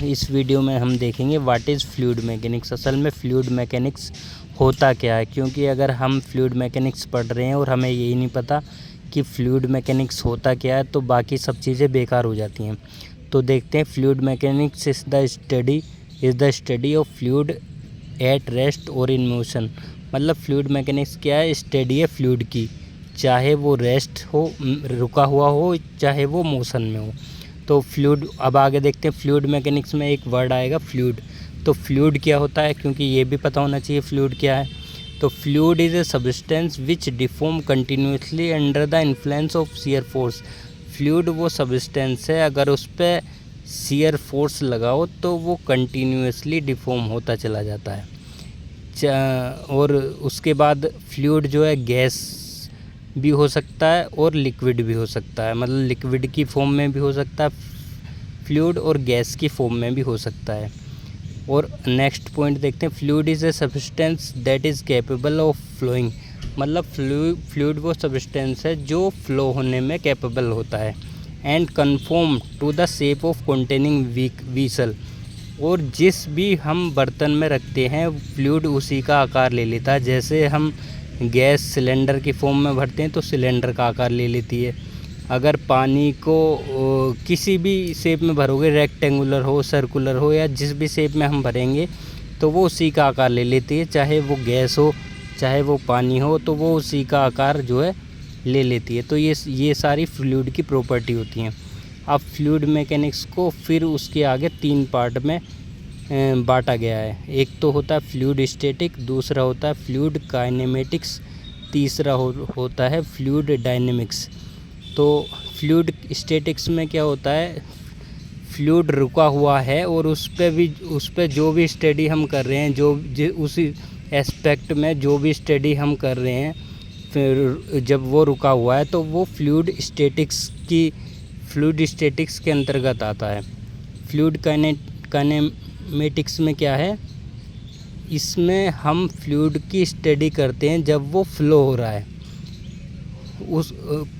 इस वीडियो में हम देखेंगे व्हाट इज़ फ्लूइड मैकेनिक्स। असल में फ्लूइड मैकेनिक्स होता क्या है, क्योंकि अगर हम फ्लूइड मैकेनिक्स पढ़ रहे हैं और हमें यही नहीं पता कि फ्लूइड मैकेनिक्स होता क्या है तो बाकी सब चीज़ें बेकार हो जाती हैं। तो देखते हैं, fluid mechanics is the study of fluid at rest और इन मोशन। मतलब फ्लूइड मैकेनिक्स क्या है? स्टडी है फ्लूइड की, चाहे वो रेस्ट हो, रुका हुआ हो, चाहे वो मोशन में हो। तो फ्लूइड, अब आगे देखते हैं। फ्लूइड मैकेनिक्स में एक वर्ड आएगा फ्लूइड। तो फ्लूइड क्या होता है, क्योंकि ये भी पता होना चाहिए फ्लूइड क्या है। तो fluid is a substance which deform continuously under the influence of shear force. Fluid वो सब्सटेंस है, अगर उस पर शियर फोर्स लगाओ तो वो कंटिन्यूसली डिफॉर्म होता चला जाता है। और उसके बाद फ्लूइड जो है गैस भी हो सकता है और लिक्विड भी हो सकता है। मतलब लिक्विड की फॉर्म में भी हो सकता है फ्लूइड और गैस की फॉर्म में भी हो सकता है। और नेक्स्ट पॉइंट देखते हैं, fluid is a substance that is capable of flowing. मतलब फ्लूइड वो सब्सटेंस है जो फ्लो होने में कैपेबल होता है। And conform to the shape of containing vessel. और जिस भी हम बर्तन में रखते हैं फ्लूइड उसी का आकार ले लेता है। जैसे हम गैस सिलेंडर की फॉर्म में भरते हैं तो सिलेंडर का आकार ले लेती है। अगर पानी को किसी भी शेप में भरोगे, रेक्टेंगुलर हो, सर्कुलर हो, या जिस भी शेप में हम भरेंगे तो वो उसी का आकार ले लेती है। चाहे वो गैस हो, चाहे वो पानी हो, तो वो उसी का आकार जो है ले लेती है। तो ये सारी फ्लूइड की प्रॉपर्टी होती हैं। अब फ्लूइड मैकेनिक्स को फिर उसके आगे 3 पार्ट में बांटा गया है। एक तो होता है फ्लूइड स्टैटिक, दूसरा होता है फ्लूइड काइनेमेटिक्स, तीसरा होता है फ्लूइड डायनेमिक्स। तो फ्लूइड स्टैटिक्स में क्या होता है, फ्लूइड रुका हुआ है और उस पर जो भी स्टडी हम कर रहे हैं, उसी एस्पेक्ट में जो भी स्टडी हम कर रहे हैं, फिर जब वो रुका हुआ है तो वो फ्लूइड स्टैटिक्स के अंतर्गत आता है। फ्लूइड काइनेमेटिक्स में क्या है, इसमें हम फ्लूइड की स्टडी करते हैं जब वो फ्लो हो रहा है। उस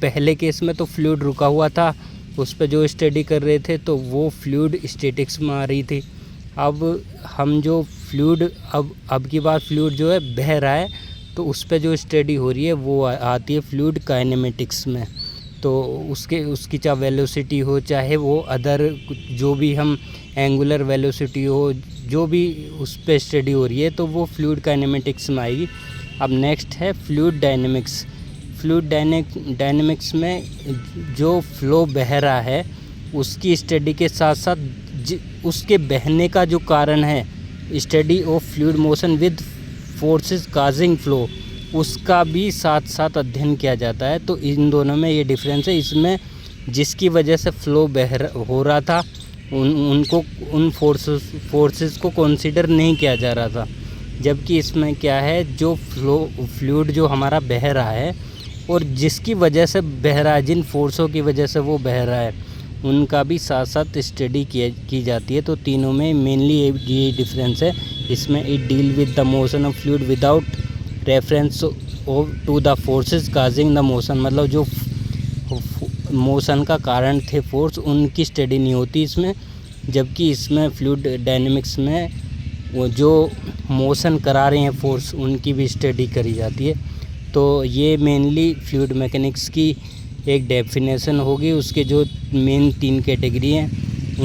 पहले केस में तो फ्लूइड रुका हुआ था, उस पर जो स्टडी कर रहे थे तो वो फ्लूइड स्टैटिक्स में आ रही थी। अब हम जो फ्लूइड अब की बार फ्लूइड जो है बह रहा है तो उस पर जो स्टडी हो रही है वो आती है फ्लूइड काइनेमेटिक्स में। तो उसकी चाहे वेलोसिटी हो, चाहे वो अदर जो भी हम एंगुलर वेलोसिटी हो, जो भी उस पर स्टडी हो रही है तो वो फ्लूइड काइनेमेटिक्स में आएगी। अब नेक्स्ट है फ्लूइड डायनेमिक्स। फ्लूइड डायनेमिक्स में जो फ्लो बह रहा है उसकी स्टडी के साथ साथ उसके बहने का जो कारण है, study of fluid motion with forces causing flow, उसका भी साथ साथ अध्ययन किया जाता है। तो इन दोनों में ये डिफरेंस है। इसमें जिसकी वजह से फ्लो हो रहा था उन फोर्सेस को कंसीडर नहीं किया जा रहा था, जबकि इसमें क्या है, जो फ्लूइड जो हमारा बह रहा है और जिसकी वजह से बह रहा है, जिन फोर्सों की वजह से वो बह रहा है, उनका भी साथ साथ स्टडी की जाती है। तो तीनों में मेनली ये डिफरेंस है। इसमें it deal with the motion of fluid without reference to the forces causing the motion. मतलब जो मोशन का कारण थे फोर्स, उनकी स्टडी नहीं होती इसमें, जबकि इसमें फ्लूइड डायनेमिक्स में वो जो मोशन करा रहे हैं फोर्स, उनकी भी स्टडी करी जाती है। तो ये मेनली फ्लूइड मैकेनिक्स की एक डेफिनेशन होगी। उसके जो मेन 3 कैटेगरी हैं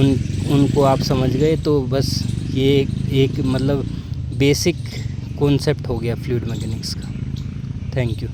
उनको आप समझ गए तो बस ये एक मतलब बेसिक कॉन्सेप्ट हो गया फ्लूइड मैकेनिक्स का। Thank you.